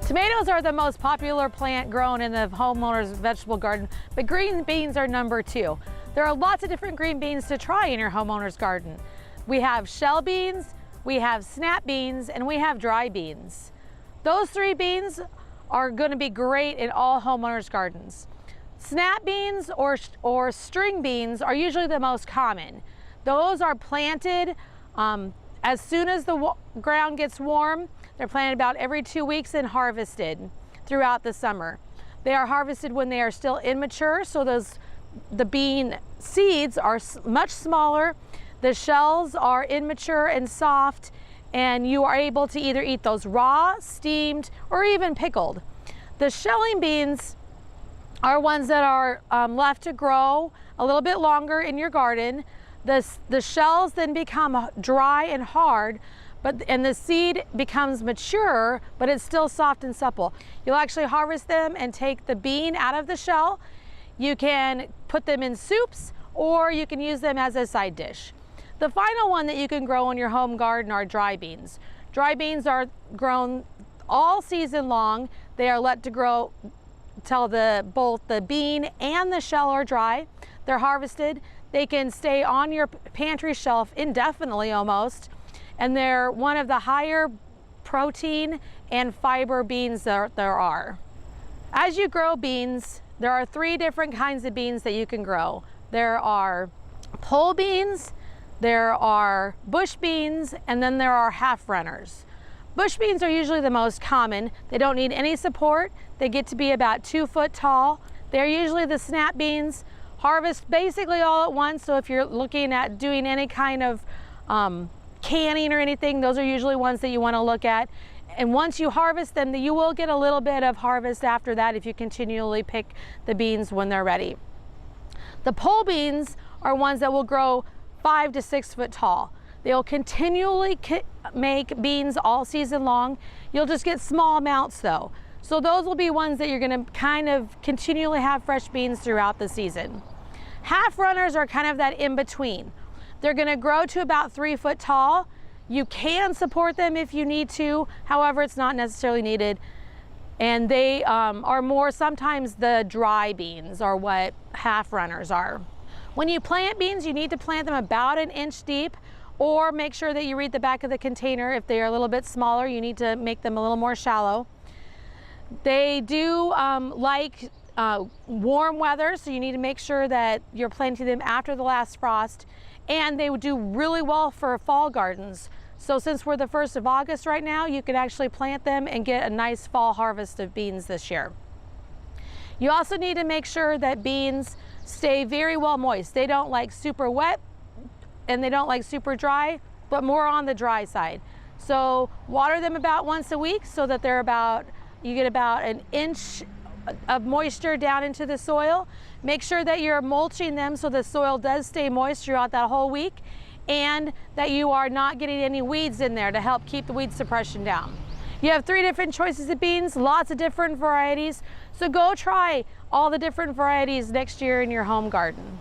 Tomatoes are the most popular plant grown in the homeowner's vegetable garden, but green beans are number 2. There are lots of different green beans to try in your homeowner's garden. We have shell beans, we have snap beans, and we have dry beans. Those 3 beans are going to be great in all homeowners' gardens. Snap beans or string beans are usually the most common. Those are planted as soon as the ground gets warm. They're planted about every 2 weeks and harvested throughout the summer. They are harvested when they are still immature, so the bean seeds are much smaller. The shells are immature and soft, and you are able to either eat those raw, steamed, or even pickled. The shelling beans are ones that are left to grow a little bit longer in your garden. The shells then become dry and hard, and the seed becomes mature, but it's still soft and supple. You'll actually harvest them and take the bean out of the shell. You can put them in soups, or you can use them as a side dish. The final one that you can grow in your home garden are dry beans. Dry beans are grown all season long. They are let to grow till both the bean and the shell are dry. They're harvested. They can stay on your pantry shelf indefinitely almost, and they're one of the higher protein and fiber beans there are. As you grow beans, there are 3 different kinds of beans that you can grow. There are pole beans, there are bush beans, and then there are half runners. Bush beans are usually the most common. They don't need any support. They get to be about 2 foot tall. They're usually the snap beans. Harvest basically all at once, so if you're looking at doing any kind of canning or anything, those are usually ones that you want to look at. And once you harvest them, you will get a little bit of harvest after that if you continually pick the beans when they're ready. The pole beans are ones that will grow 5 to 6 foot tall. They'll continually make beans all season long. You'll just get small amounts though. So those will be ones that you're going to kind of continually have fresh beans throughout the season. Half runners are kind of that in between. They're going to grow to about 3 foot tall. You can support them if you need to, however, it's not necessarily needed. And they are more, sometimes the dry beans are what half runners are. When you plant beans, you need to plant them about 1 inch deep, or make sure that you read the back of the container. If they are a little bit smaller, you need to make them a little more shallow. They do like warm weather, so you need to make sure that you're planting them after the last frost, and they would do really well for fall gardens. So since we're the 1st of August right now, you can actually plant them and get a nice fall harvest of beans this year. You also need to make sure that beans stay very well moist. They don't like super wet and they don't like super dry, but more on the dry side. So water them about once a week so that you get about 1 inch of moisture down into the soil. Make sure that you're mulching them so the soil does stay moist throughout that whole week, and that you are not getting any weeds in there to help keep the weed suppression down. You have 3 different choices of beans, lots of different varieties. So go try all the different varieties next year in your home garden.